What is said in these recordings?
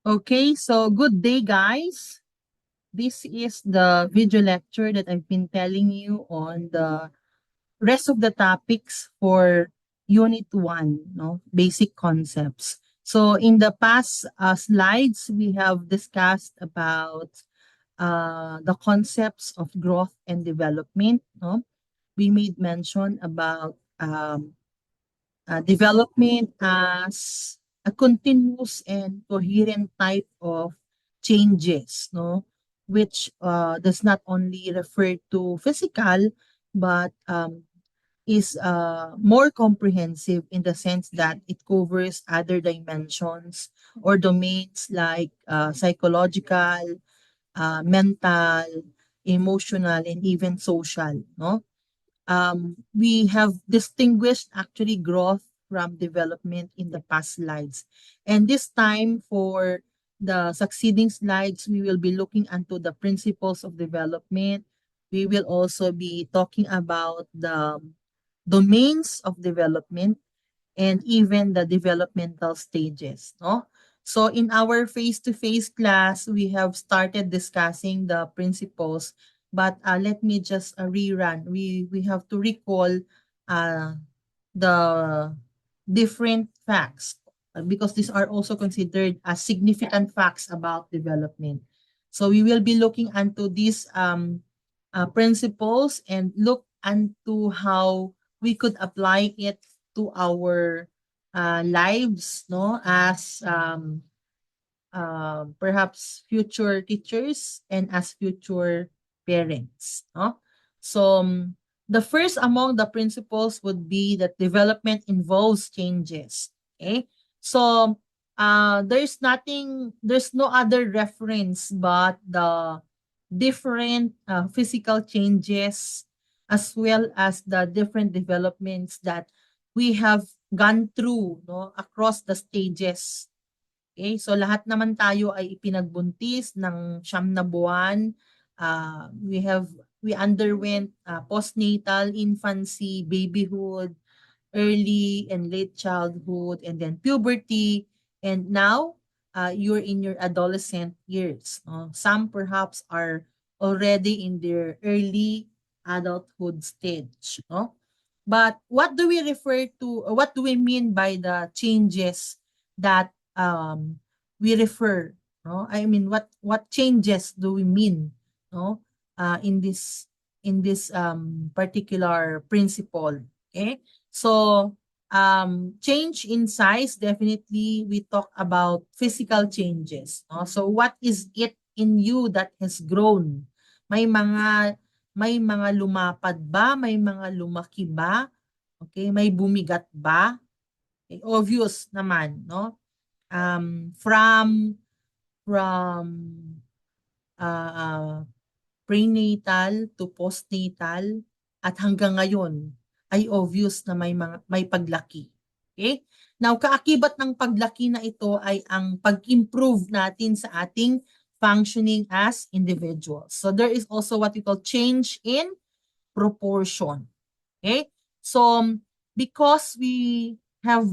Okay, so good day, guys. This is the video lecture that I've been telling you on the rest of the topics for Unit 1, no? Basic concepts. So in the past slides, we have discussed about the concepts of growth and development, no? We made mention about development as a continuous and coherent type of changes, no, which does not only refer to physical but is more comprehensive in the sense that it covers other dimensions or domains like psychological, mental, emotional, and even social, no. We have distinguished actually growth from development in the past slides. And this time for the succeeding slides, we will be looking into the principles of development. We will also be talking about the domains of development and even the developmental stages, no? So in our face-to-face class, we have started discussing the principles, but let me just rerun. We have to recall uh, the different facts because these are also considered as significant facts about development. So we will be looking into these principles and look into how we could apply it to our lives, no, as perhaps future teachers and as future parents, no. So the first among the principles would be that development involves changes. Okay, so there's no other reference but the different physical changes as well as the different developments that we have gone through, no, across the stages. Okay, so lahat naman tayo ay ipinagbuntis ng 9 na buwan. We underwent postnatal, infancy, babyhood, early and late childhood, and then puberty. And now, you're in your adolescent years. No? Some perhaps are already in their early adulthood stage. No? But what do we refer to, or what do we mean by the changes that we refer? No? I mean, what changes do we mean? No? In this particular principle. Okay? So, change in size, definitely we talk about physical changes. No? So, what is it in you that has grown? May mga may mga lumapad ba? May mga lumaki ba? Okay, may bumigat ba? Okay, obvious naman, no? From uh, prenatal to postnatal at hanggang ngayon ay obvious na may paglaki. Okay? Now, kaakibat ng paglaki na ito ay ang pag-improve natin sa ating functioning as individuals. So there is also what we call change in proportion. Okay? So because we have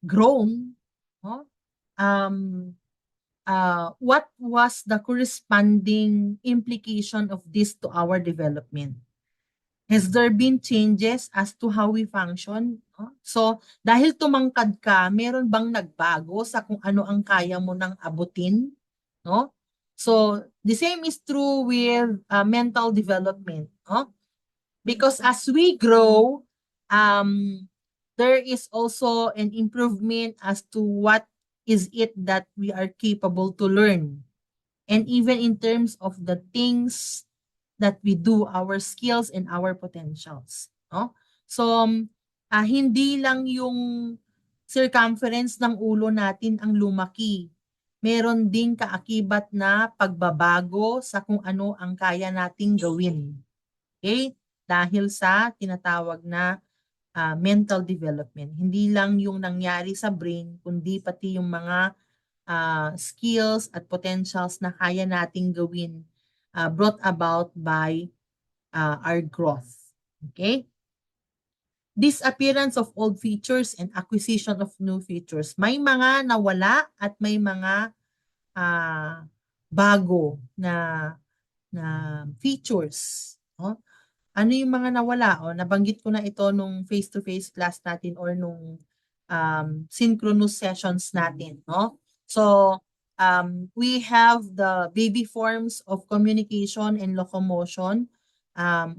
grown, no? um, what was the corresponding implication of this to our development? Has there been changes as to how we function? No? So, dahil tumangkad ka, meron bang nagbago sa kung ano ang kaya mo nang abutin? No? So, the same is true with mental development. No? Because as we grow, there is also an improvement as to what is it that we are capable to learn. And even in terms of the things that we do, our skills and our potentials. No? So, hindi lang yung circumference ng ulo natin ang lumaki. Meron ding kaakibat na pagbabago sa kung ano ang kaya nating gawin. Okay? Dahil sa tinatawag na mental development. Hindi lang yung nangyari sa brain, kundi pati yung mga skills at potentials na kaya nating gawin brought about by our growth. Okay? Disappearance of old features and acquisition of new features. May mga nawala at may mga bago na features, no? Ano yung mga nawala? O, nabanggit ko na ito nung face-to-face class natin or nung synchronous sessions natin, no? So, we have the baby forms of communication and locomotion.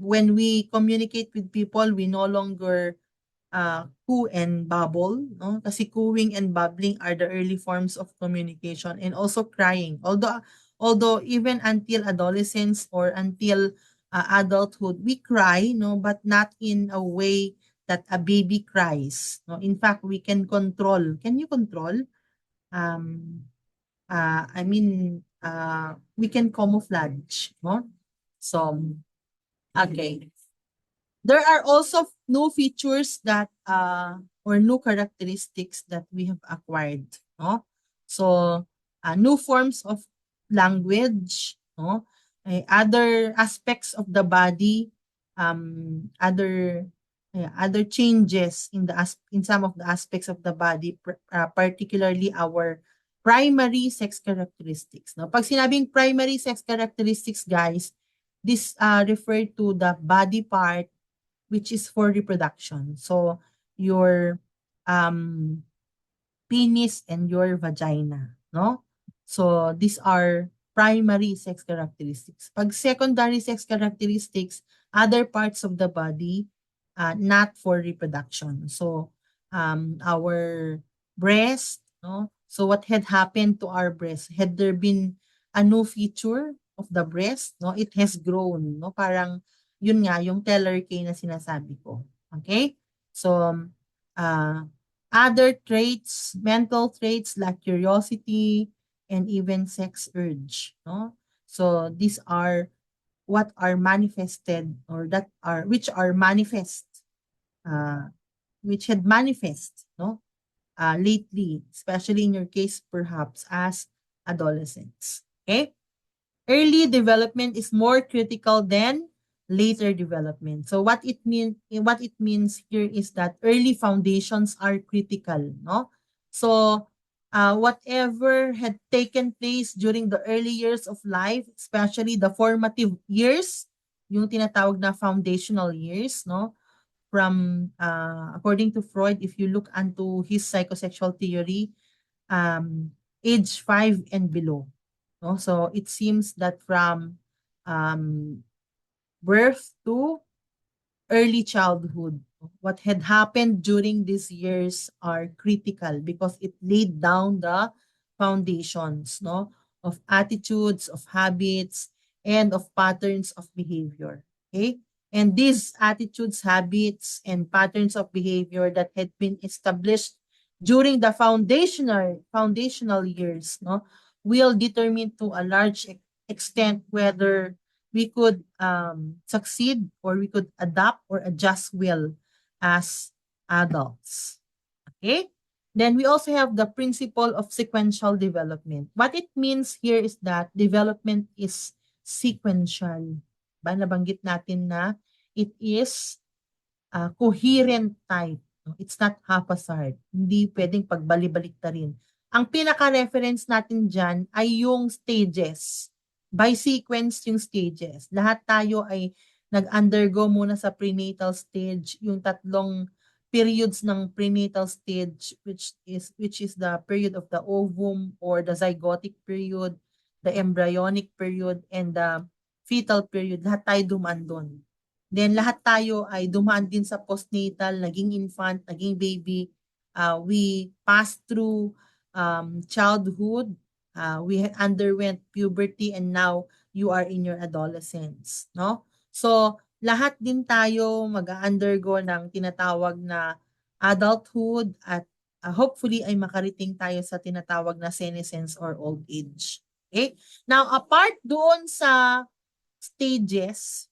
When we communicate with people, we no longer coo and babble, no? Kasi cooing and babbling are the early forms of communication, and also crying. Although even until adolescence or until adulthood, we cry, no, but not in a way that a baby cries. No, in fact, we can control. Can you control? Um, we can camouflage, no? So, okay. There are also new features that or new characteristics that we have acquired, no? So, new forms of language, no? Other aspects of the body, other changes in in some of the aspects of the body, particularly our primary sex characteristics, no? Pag sinabing primary sex characteristics, guys, this refer to the body part which is for reproduction. So, your um, penis and your vagina, no? So, these are primary sex characteristics. Pag secondary sex characteristics, other parts of the body, not for reproduction. So, our breast, no? So, what had happened to our breast? Had there been a new feature of the breast, no? It has grown, no? Parang yun nga, yung teller K na sinasabi ko. Okay? So, uh, other traits, mental traits like curiosity and even sex urge, no? So, these are what are manifested or that are, which are manifest, uh, which had manifest, no? Lately, especially in your case, perhaps as adolescents. Okay? Early development is more critical than later development. So what it means here is that early foundations are critical, no? So whatever had taken place during the early years of life, especially the formative years, yung tinatawag na foundational years, no? From according to Freud, if you look into his psychosexual theory, age 5 and below. No? So it seems that from um, birth to early childhood, what had happened during these years are critical because it laid down the foundations, no, of attitudes, of habits, and of patterns of behavior. Okay? And these attitudes, habits, and patterns of behavior that had been established during the foundational years, no, will determine to a large extent whether we could succeed or we could adapt or adjust well as adults. Okay? Then we also have the principle of sequential development. What it means here is that development is sequential. Nabanggit natin na it is coherent type. No? It's not haphazard. Hindi pwedeng pagbali-balik ta rin. Ang pinaka-reference natin dyan ay yung stages. By sequence yung stages. Lahat tayo ay nag-undergo muna sa prenatal stage, yung tatlong periods ng prenatal stage, which is the period of the ovum or the zygotic period, the embryonic period, and the fetal period. Lahat tayo dumaan doon. Then lahat tayo ay dumaan din sa postnatal, naging infant, naging baby. We passed through childhood, we underwent puberty, and now you are in your adolescence, no? So, lahat din tayo mag-undergo ng tinatawag na adulthood at hopefully ay makarating tayo sa tinatawag na senescence or old age. Okay? Now, apart doon sa stages,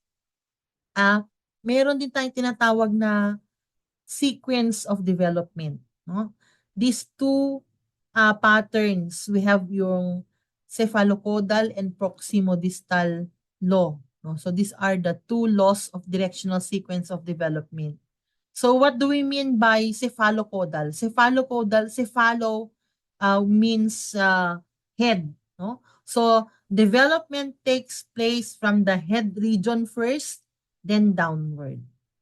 meron din tayong tinatawag na sequence of development, no? These two patterns, we have yung cephalocaudal and proximodistal law, no? So these are the two laws of directional sequence of development. So what do we mean by cephalocaudal? Cephalo means head, no? So, development takes place from the head region first, then downward.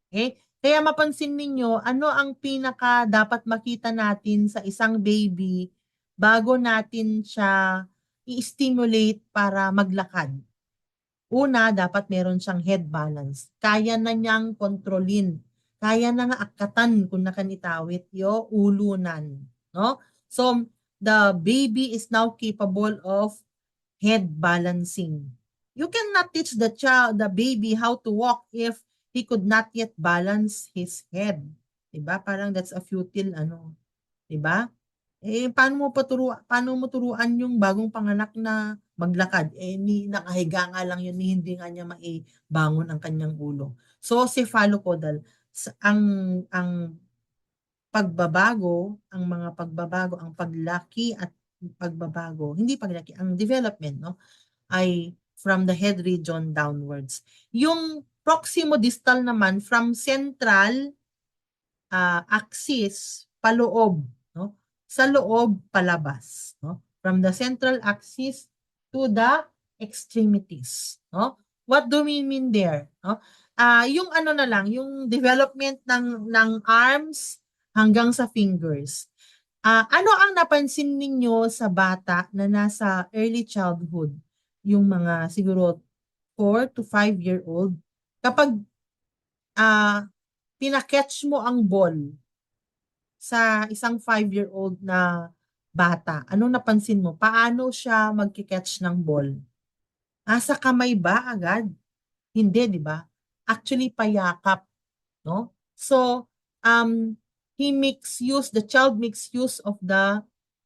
Okay? Kaya mapansin ninyo, ano ang pinaka dapat makita natin sa isang baby bago natin siya i-stimulate para maglakad. Una, dapat meron siyang head balance. Kaya na niyang kontrolin. Kaya na nga akatan kung nakanitawit yo ulunan. No? So, the baby is now capable of head balancing. You cannot teach the child, the baby how to walk if he could not yet balance his head. 'Di ba? Parang that's a futile 'di ba? Paano mo turuan yung bagong panganak na maglakad? Ni nakahiga nga lang yun, hindi nga niya maibangon ang kanyang ulo. So, cephalocodal, ang pagbabago, ang mga pagbabago, ang paglaki at pagbabago, hindi paglaki, ang development, no, ay from the head region downwards. Yung proximo-distal naman from central axis paloob, no? Sa loob palabas, no? From the central axis to the extremities, no? What do we mean there, no? Yung na lang, yung development ng arms hanggang sa fingers. Ano ang napansin ninyo sa bata na nasa early childhood, yung mga siguro 4 to 5 year old, kapag pinaketch mo ang ball sa isang 5-year-old na bata, anong napansin mo? Paano siya magki-catch ng ball? Sa kamay ba agad? Hindi, di ba? Actually, payakap, no? So, the child makes use of the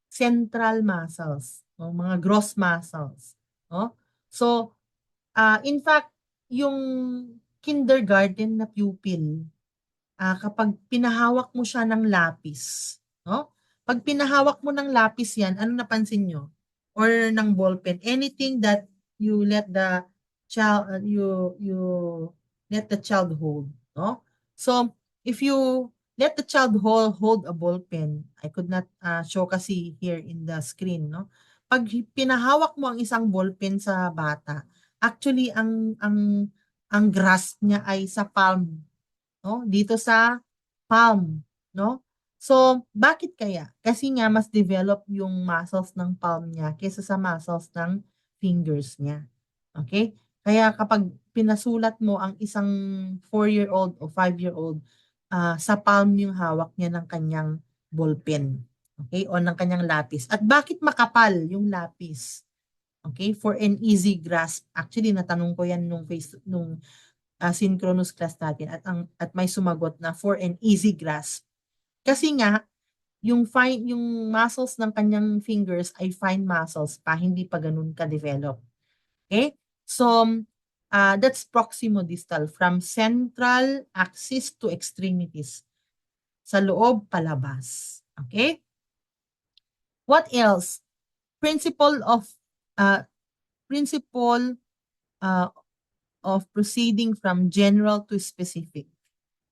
central muscles, no? Mga gross muscles, no? So, in fact, yung kindergarten na pupil, kapag pinahawak mo siya ng lapis, no? Pag pinahawak mo ng lapis yan, ano napansin nyo? Or ng ballpen, anything that you let the you let the child hold, no? So, if you let the child hold a ballpen, I could not show kasi here in the screen, no? Pag pinahawak mo ang isang ballpen sa bata, actually ang grasp niya ay sa palm, no? Dito sa palm, no? So, bakit kaya? Kasi nga mas develop yung muscles ng palm niya kaysa sa muscles ng fingers niya. Okay? Kaya kapag pinasulat mo ang isang 4-year-old o 5-year-old, sa palm yung hawak niya ng kanyang ballpen. Okay? O ng kanyang lapis. At bakit makapal yung lapis? Okay? For an easy grasp. Actually, natanong ko yan nung synchronous class natin at may sumagot na for an easy grasp. Kasi nga yung muscles ng kanyang fingers ay fine muscles pa, hindi pa ganun ka-develop. Okay? So that's proximo-distal from central axis to extremities. Sa loob palabas. Okay? What else? Principle of uh, principle uh, of proceeding from general to specific.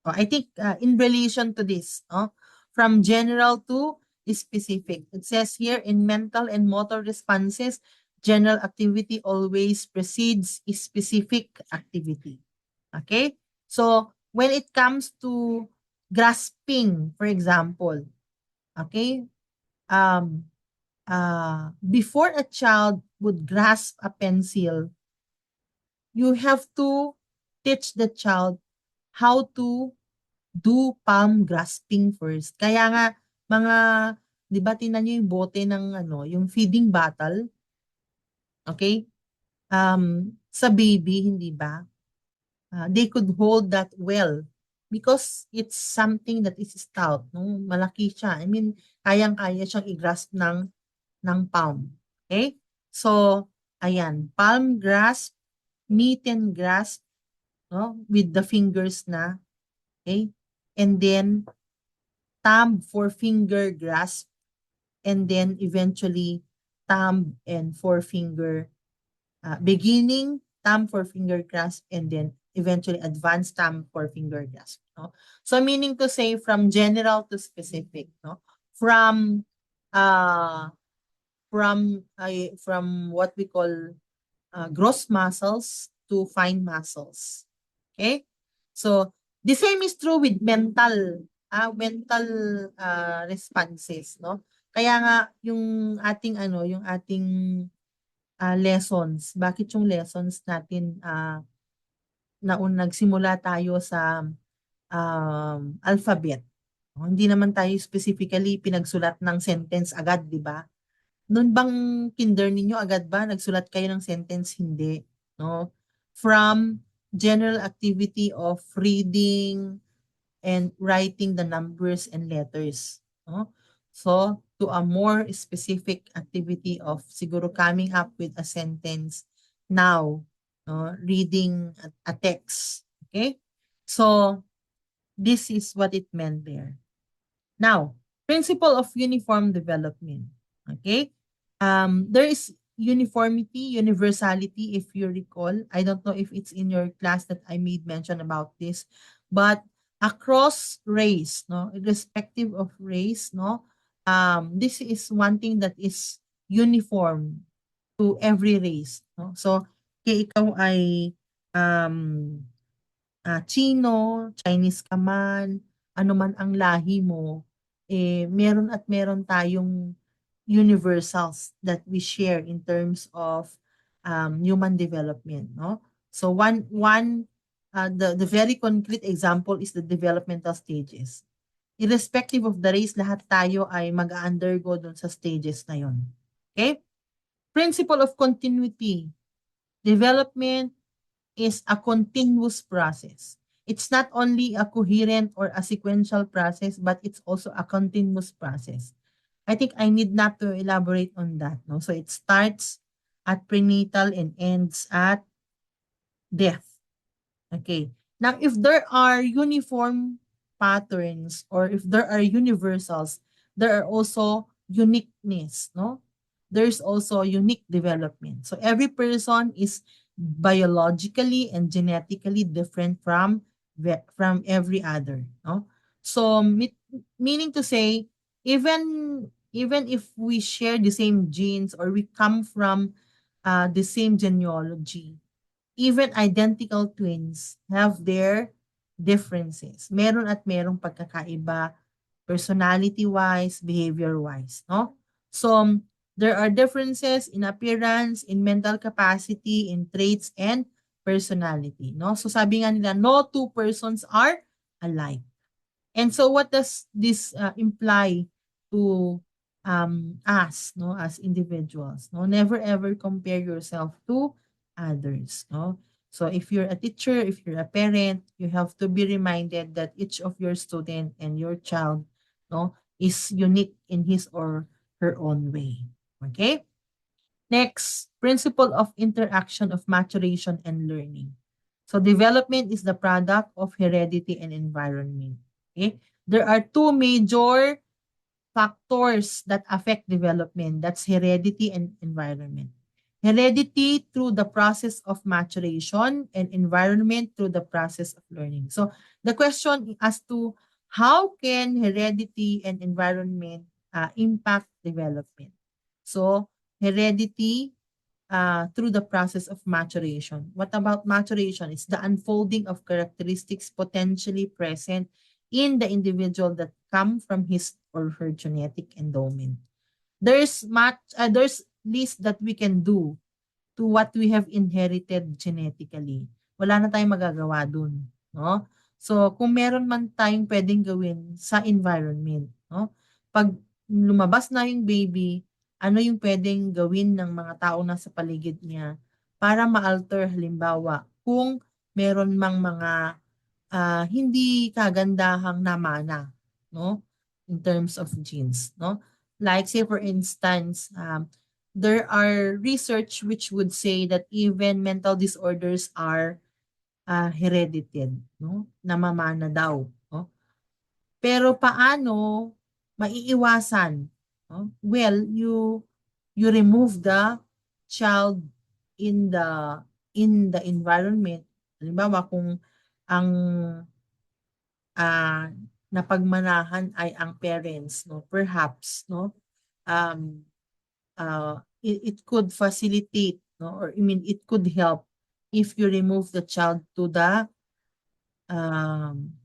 I think in relation to this, from general to specific. It says here in mental and motor responses, general activity always precedes specific activity. Okay? So, when it comes to grasping, for example, okay, before a child would grasp a pencil, you have to teach the child how to do palm grasping first. Kaya nga, mga, di ba, tingnan nyo yung bote ng, yung feeding bottle, okay? Sa baby, hindi ba? They could hold that well because it's something that is stout, no? Malaki siya. I mean, kayang-kaya siyang i-grasp ng palm. Okay? So, ayan, palm grasp, mitten grasp, no? With the fingers na, okay? And then, thumb, forefinger grasp, and then eventually thumb and forefinger, beginning thumb, forefinger grasp, and then eventually advanced thumb, forefinger grasp. No? So meaning to say from general to specific, no? From from what we call gross muscles to fine muscles. Okay? So, the same is true with mental responses, no? Kaya nga yung ating lessons, bakit yung lessons natin nagsimula tayo sa alphabet. Hindi naman tayo specifically pinagsulat ng sentence agad, di ba? Noon bang kinder ninyo agad ba nagsulat kayo ng sentence? Hindi, no? From general activity of reading and writing the numbers and letters, no? So, to a more specific activity of siguro coming up with a sentence now, no? Reading a text, okay? So, this is what it meant there. Now, principle of uniform development. Okay? There is uniformity, universality, if you recall. I don't know if it's in your class that I made mention about this, but across race, no, irrespective of race, no, this is one thing that is uniform to every race, no. So, kaya ikaw ay um, Chino, Chinese ka man, ano man ang lahi mo, meron at meron tayong universals that we share in terms of human development, no? So the very concrete example is the developmental stages. Irrespective of the race, lahat tayo ay mag-undergo dun sa stages na yon. Okay? Principle of continuity. Development is a continuous process. It's not only a coherent or a sequential process, but it's also a continuous process. I think I need not to elaborate on that. No? So it starts at prenatal and ends at death. Okay. Now, if there are uniform patterns or if there are universals, there are also uniqueness, no? There's also unique development. So every person is biologically and genetically different from every other, no? So meaning to say, even if we share the same genes or we come from the same genealogy, even identical twins have their differences. Meron at merong pagkakaiba personality-wise, behavior-wise, no? So, there are differences in appearance, in mental capacity, in traits, and personality, no? So, sabi nga nila, no two persons are alike. And so what does this imply to us, no, as individuals? No, never ever compare yourself to others, no? So if you're a teacher, if you're a parent, you have to be reminded that each of your student and your child, no, is unique in his or her own way. Okay? Next, principle of interaction of maturation and learning. So development is the product of heredity and environment. Okay? There are two major factors that affect development. That's heredity and environment. Heredity through the process of maturation and environment through the process of learning. So the question as to how can heredity and environment impact development? So heredity through the process of maturation. What about maturation? It's the unfolding of characteristics potentially present in the individual that come from his or her genetic endowment. There's least that we can do to what we have inherited genetically. Wala na tayong magagawa dun, no? So, kung meron man tayong pwedeng gawin sa environment, no? Pag lumabas na yung baby, ano yung pwedeng gawin ng mga tao na sa paligid niya para ma-alter halimbawa kung meron mang mga hindi kagandahang namana, no? In terms of genes, no? Like say for instance, there are research which would say that even mental disorders are heredited, no? Namamana daw, no? Pero paano maiiwasan, no? Well, you remove the child in the environment. Halimbawa kung ang ah, napagmanahan ay ang parents, no? Perhaps, no? Um, it could facilitate, no, or I mean it could help if you remove the child to the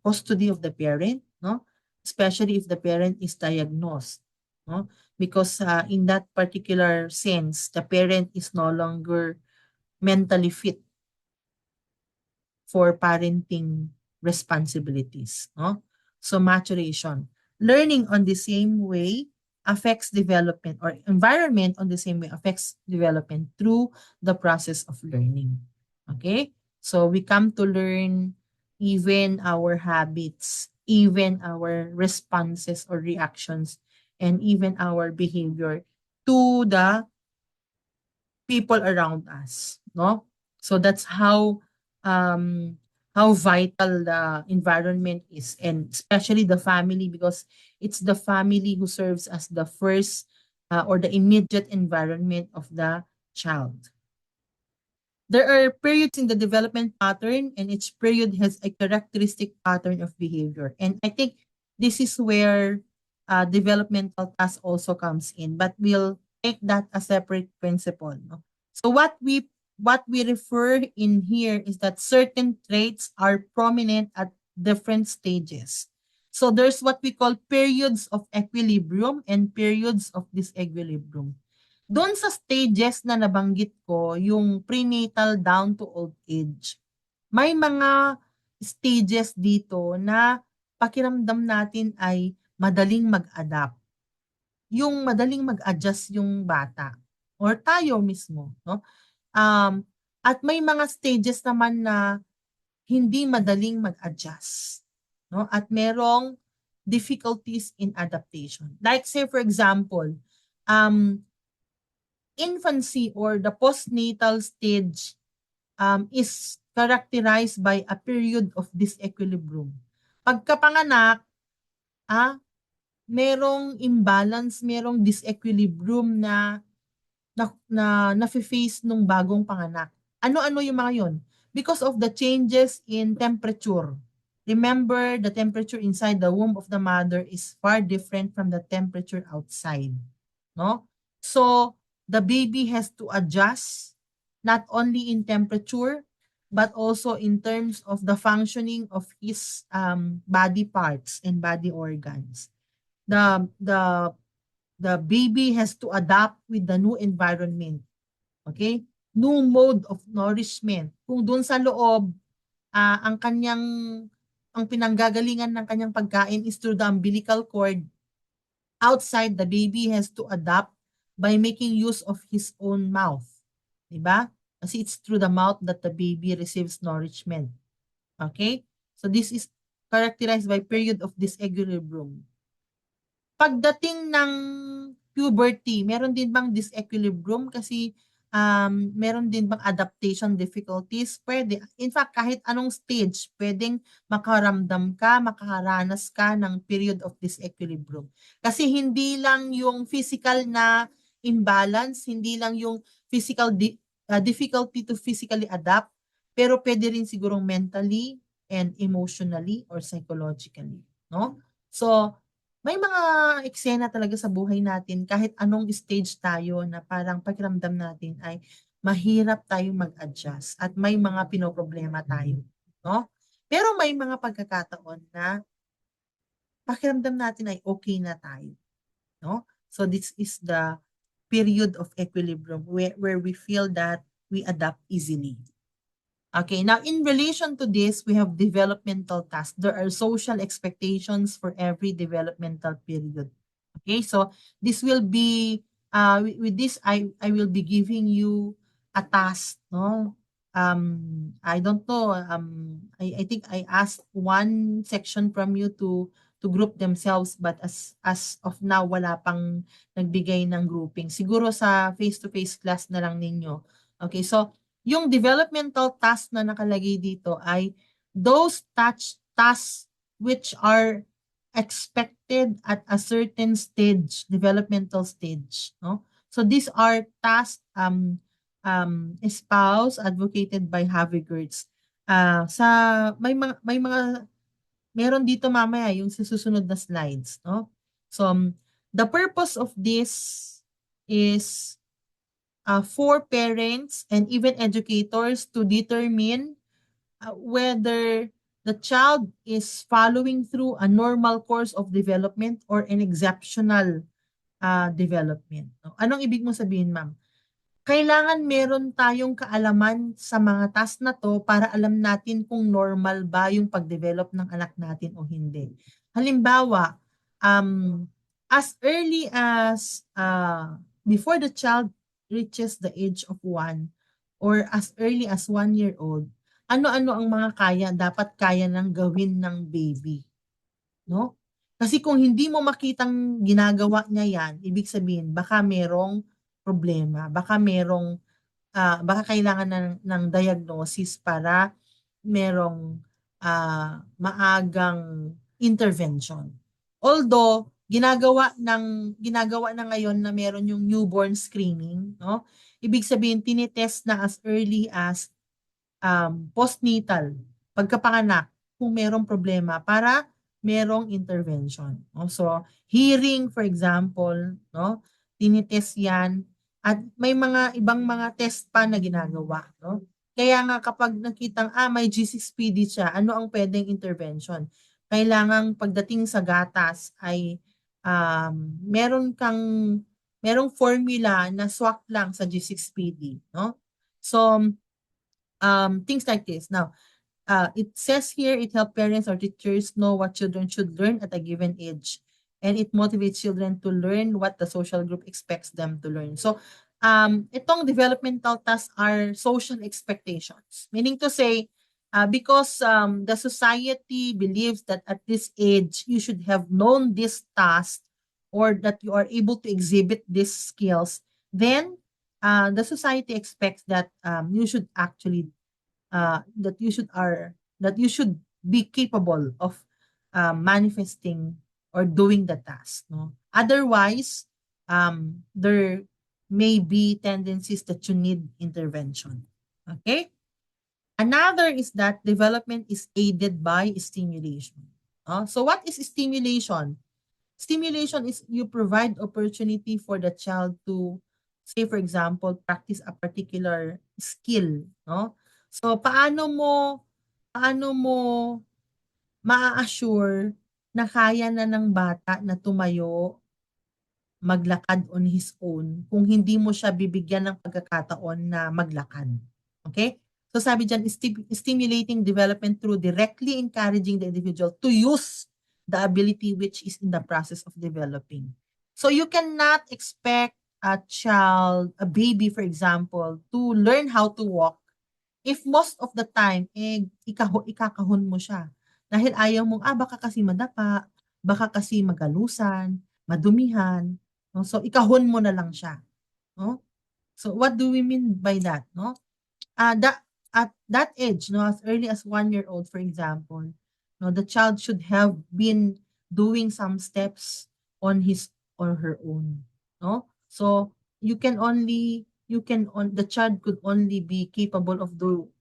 custody of the parent, no? Especially if the parent is diagnosed, no? Because in that particular sense, the parent is no longer mentally fit for parenting responsibilities, no? So maturation. Learning on the same way affects development, or environment on the same way affects development through the process of learning. Okay? So we come to learn even our habits, even our responses or reactions, and even our behavior to the people around us, no? So that's how vital the environment is, and especially the family, because it's the family who serves as the first or the immediate environment of the child. There are periods in the development pattern, and each period has a characteristic pattern of behavior. And I think this is where developmental task also comes in, but we'll take that a separate principle. No? So what we refer in here is that certain traits are prominent at different stages. So there's what we call periods of equilibrium and periods of disequilibrium. Do'n sa stages na nabanggit ko, yung prenatal down to old age, may mga stages dito na pakiramdam natin ay madaling mag-adapt. Yung madaling mag-adjust yung bata or tayo mismo, 'no? At may mga stages naman na hindi madaling mag-adjust, 'no? At merong difficulties in adaptation. Like say for example, um, infancy or the postnatal stage is characterized by a period of disequilibrium. Pagkapanganak, ah, merong imbalance, merong disequilibrium na nafe-face nung bagong panganak. Ano-ano yung mga yon? Because of the changes in temperature. Remember, the temperature inside the womb of the mother is far different from the temperature outside. No? So, the baby has to adjust not only in temperature, but also in terms of the functioning of his body parts and body organs. The the baby has to adapt with the new environment. Okay? New mode of nourishment. Kung doon sa loob, ang kanyang ang pinanggagalingan ng kanyang pagkain is through the umbilical cord, outside the baby has to adapt by making use of his own mouth. 'Di ba? Kasi it's through the mouth that the baby receives nourishment. Okay? So this is characterized by period of disequilibrium. Pagdating ng puberty, meron din bang disequilibrium? Kasi meron din bang adaptation difficulties? Pwede. In fact, kahit anong stage, pwedeng makaramdam ka, makaranas ka ng period of disequilibrium. Kasi hindi lang yung physical na imbalance, hindi lang yung physical difficulty to physically adapt, pero pwede rin sigurong mentally and emotionally or psychologically, no? So, may mga eksena talaga sa buhay natin kahit anong stage tayo na parang pakiramdam natin ay mahirap tayong mag-adjust at may mga pinoproblema tayo, no? Pero may mga pagkakataon na pakiramdam natin ay okay na tayo, no? So this is the period of equilibrium where we feel that we adapt easily. Okay, now in relation to this, we have developmental tasks. There are social expectations for every developmental period. Okay, so this will be, with this, I will be giving you a task, no? I don't know, I think I asked one section from you to group themselves, but as of now, wala pang nagbigay ng grouping. Siguro sa face-to-face class na lang ninyo. Okay, so yung developmental task na nakalagay dito ay those tasks which are expected at a certain stage, developmental stage, no? So these are tasks espoused, advocated by Havergerts. Sa may mga meron dito mamaya yung sa susunod na slides, no? So the purpose of this is for parents and even educators to determine whether the child is following through a normal course of development or an exceptional development. No? Anong ibig mo sabihin, ma'am? Kailangan meron tayong kaalaman sa mga task na to para alam natin kung normal ba yung pag-develop ng anak natin o hindi. Halimbawa, as early as before the child reaches the age of 1 or as early as 1 year old, ano-ano ang mga dapat kaya ng gawin ng baby, no? Kasi kung hindi mo makitang ginagawa niya yan, ibig sabihin baka merong problema, baka kailangan ng diagnosis para merong maagang intervention. Although ginagawa na ngayon na meron yung newborn screening, no? Ibig sabihin tinitest na as early as postnatal, pagkapanganak, kung merong problema para merong intervention. No? So, hearing for example, no? Tinitest 'yan at may mga ibang mga test pa na ginagawa, no? Kaya nga kapag nakitang may G6PD siya, ano ang pwedeng intervention? Kailangang pagdating sa gatas ay merong formula na swak lang sa G6PD, no? So, things like this. Now, it says here it helps parents or teachers know what children should learn at a given age. And it motivates children to learn what the social group expects them to learn. So, itong developmental tasks are social expectations. Meaning to say, because the society believes that at this age, you should have known this task or that you are able to exhibit these skills, then the society expects that you should actually that you should be capable of manifesting or doing the task, no? Otherwise, there may be tendencies that you need intervention. Okay? Another is that development is aided by stimulation. So what is stimulation? Stimulation is you provide opportunity for the child to, say for example, practice a particular skill, no? So paano mo maa-assure na kaya na ng bata na tumayo, maglakad on his own kung hindi mo siya bibigyan ng pagkakataon na maglakad. Okay? So sabi diyan, stimulating development through directly encouraging the individual to use the ability which is in the process of developing. So you cannot expect a child, a baby for example, to learn how to walk if most of the time, ikakahon mo siya. Dahil ayaw mong, baka kasi madapa, baka kasi magalusan, madumihan. No? So, ikahon mo na lang siya. No? So, what do we mean by that? No? At that age, no, as early as 1 year old, for example, no, the child should have been doing some steps on his or her own. No? So, the child could only be capable of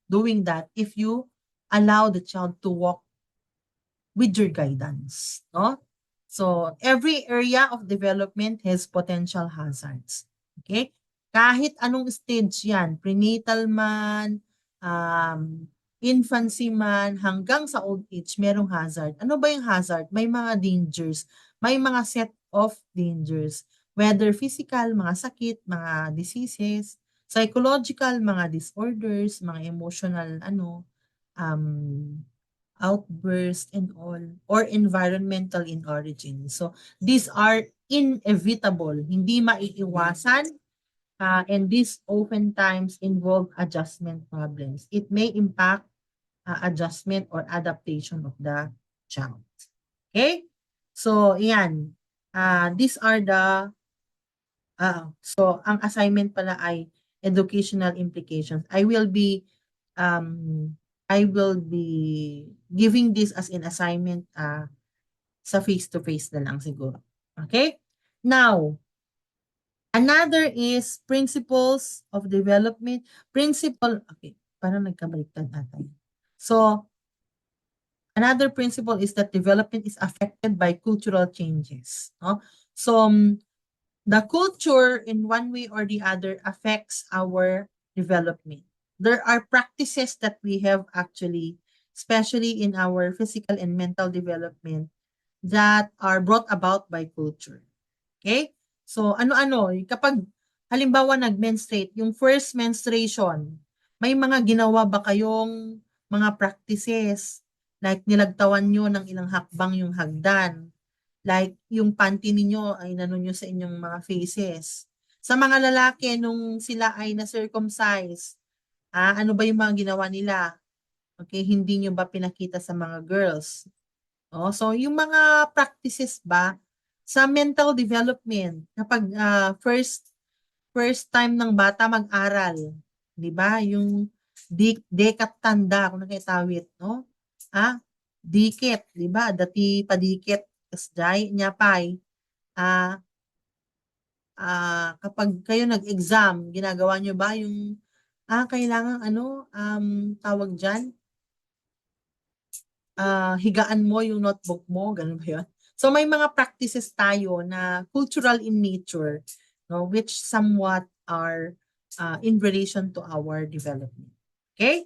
doing that if you allow the child to walk with your guidance, no? So, every area of development has potential hazards. Okay? Kahit anong stage yan, prenatal man, infancy man, hanggang sa old age, merong hazard. Ano ba yung hazard? May mga dangers. May mga set of dangers. Whether physical, mga sakit, mga diseases, psychological, mga disorders, mga emotional, um, outburst and all, or environmental in origin. So, these are inevitable, hindi maiiwasan, and these oftentimes involve adjustment problems. It may impact adjustment or adaptation of the child. Okay? So, yan. These are the, so, ang assignment pala ay educational implications. Um, I will be giving this as an assignment sa face-to-face na lang siguro. Okay? Now, another is principles of development. Okay, parang nagkabaliktad ata. So, another principle is that development is affected by cultural changes. No? So, the culture in one way or the other affects our development. There are practices that we have actually, especially in our physical and mental development, that are brought about by culture. Okay? So ano-ano, kapag halimbawa nag-menstruate, yung first menstruation, may mga ginawa ba kayong mga practices? Like nilagtawan nyo ng ilang hakbang yung hagdan. Like yung panty ninyo ay inano nyo sa inyong mga faces. Sa mga lalaki, nung sila ay na-circumcise, ano ba yung mga ginawa nila? Okay, hindi nyo ba pinakita sa mga girls? Oh, so yung mga practices ba sa mental development kapag first time ng bata mag-aral, 'di ba? Yung dekat tanda kung nakitawit, no? Ah, dikit, 'di ba? Dati padikit kasjay nya pay. Ah, kapag kayo nag-exam, ginagawa niyo ba yung kailangan ano, tawag diyan, higaan mo yung notebook mo, ganun ba yun? So may mga practices tayo na cultural in nature, no, which somewhat are in relation to our development. Okay?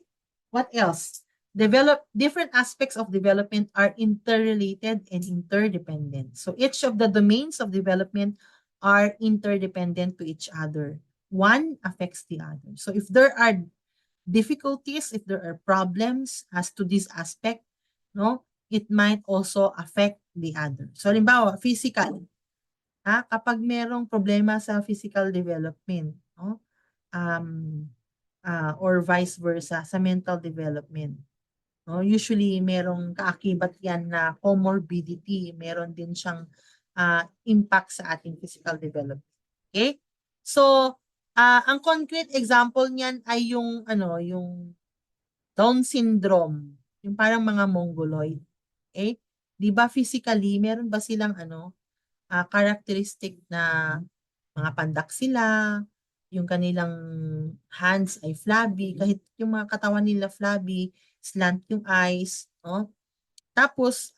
What else? Different aspects of development are interrelated and interdependent. So each of the domains of development are interdependent to each other. One affects the other. So if there are difficulties, if there are problems as to this aspect, no, it might also affect the other. So halimbawa, physical, kapag merong problema sa physical development, no, um, or vice versa sa mental development. No, usually merong kaakibat yan na comorbidity, meron din siyang impact sa ating physical development. Okay? So, ang concrete example niyan ay yung ano, yung Down syndrome, yung parang mga mongoloid. Okay? 'Di ba physically meron ba silang ano, characteristic na mga pandak sila, yung kanilang hands ay flabby, kahit yung mga katawan nila flabby, slant yung eyes, no? Tapos,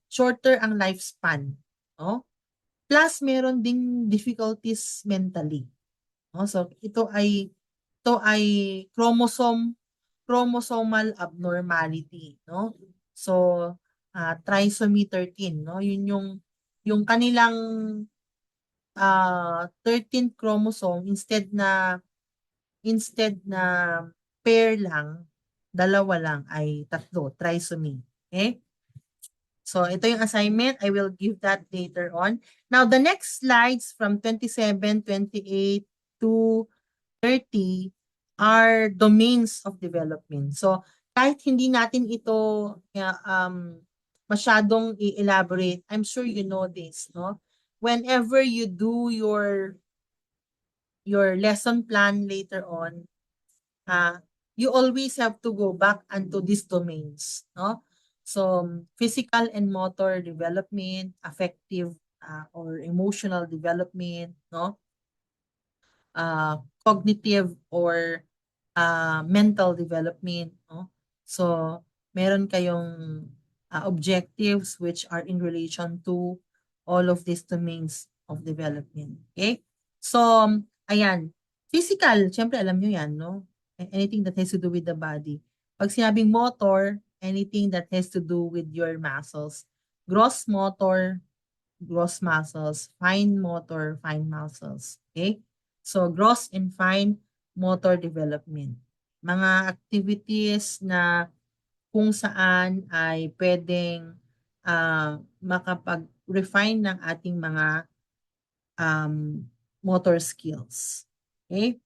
shorter ang lifespan, no? Plus, meron ding difficulties mentally. No? So, ito ay chromosomal abnormality, no? So, trisomy 13, no? Yun yung kanilang 13th chromosome instead na pair lang, dalawa lang ay tatlo, trisomy. Okay? So, ito yung assignment. I will give that later on. Now, the next slides from 27, 28 to 30 are domains of development. So, kahit hindi natin ito masyadong i-elaborate, I'm sure you know this, no? Whenever you do your lesson plan later on, you always have to go back unto these domains, no? So, physical and motor development, affective or emotional development, no? Cognitive or mental development, no? So, meron kayong objectives which are in relation to all of these domains of development. Okay? So, ayan. Physical, syempre alam nyo yan, no? Anything that has to do with the body. Pag sinabing motor, anything that has to do with your muscles. Gross motor, gross muscles. Fine motor, fine muscles. Okay? So, gross and fine motor development. Mga activities na kung saan ay pwedeng makapag-refine ng ating mga motor skills. Okay?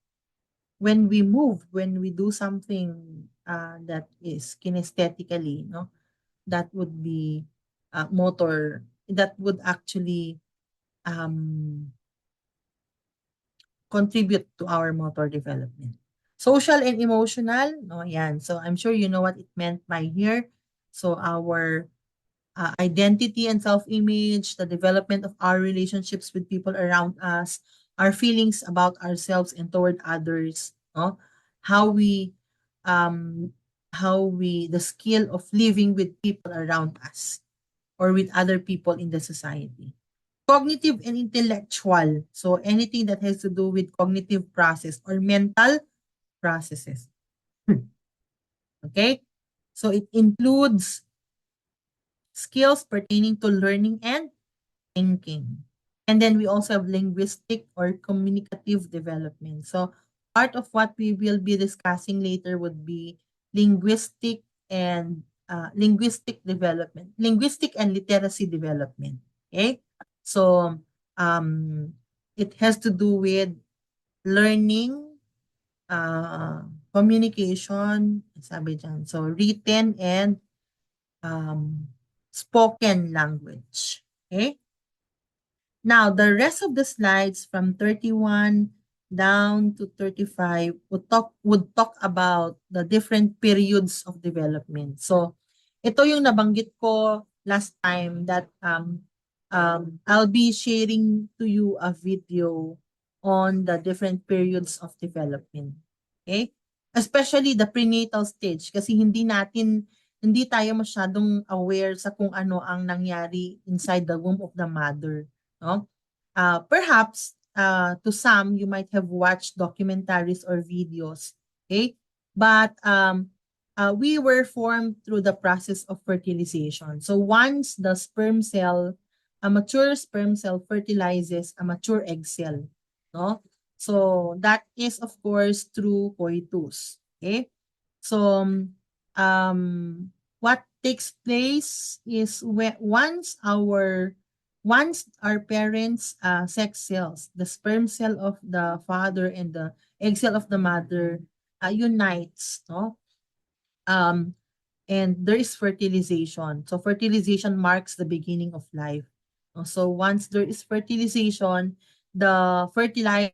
When we move, when we do something that is kinesthetically, no, that would be motor, that would actually um, contribute to our motor development. Social and emotional, no, yan. So I'm sure you know what it meant by here. So our identity and self-image, the development of our relationships with people around us, our feelings about ourselves and toward others, no? How we, um, the skill of living with people around us or with other people in the society. cognitive and intellectual. So anything that has to do with cognitive process or mental processes. Okay? So it includes skills pertaining to learning and thinking. And then we also have linguistic or communicative development. So part of what we will be discussing later would be linguistic and linguistic development, linguistic and literacy development. Okay? So um, it has to do with learning, communication, sabi dyan. So written and spoken language. Okay? Now, the rest of the slides from 31 down to 35 would talk about the different periods of development. So, ito yung nabanggit ko last time that I'll be sharing to you a video on the different periods of development. Okay? Especially the prenatal stage kasi hindi tayo masyadong aware sa kung ano ang nangyari inside the womb of the mother. No? Perhaps to some, you might have watched documentaries or videos, okay? But we were formed through the process of fertilization. So once the sperm cell, a mature sperm cell fertilizes a mature egg cell, no? So that is of course through coitus, okay? So what takes place is once our parents' sex cells, the sperm cell of the father and the egg cell of the mother unites, no? And there is fertilization. So fertilization marks the beginning of life. No? So once there is fertilization, the fertilizer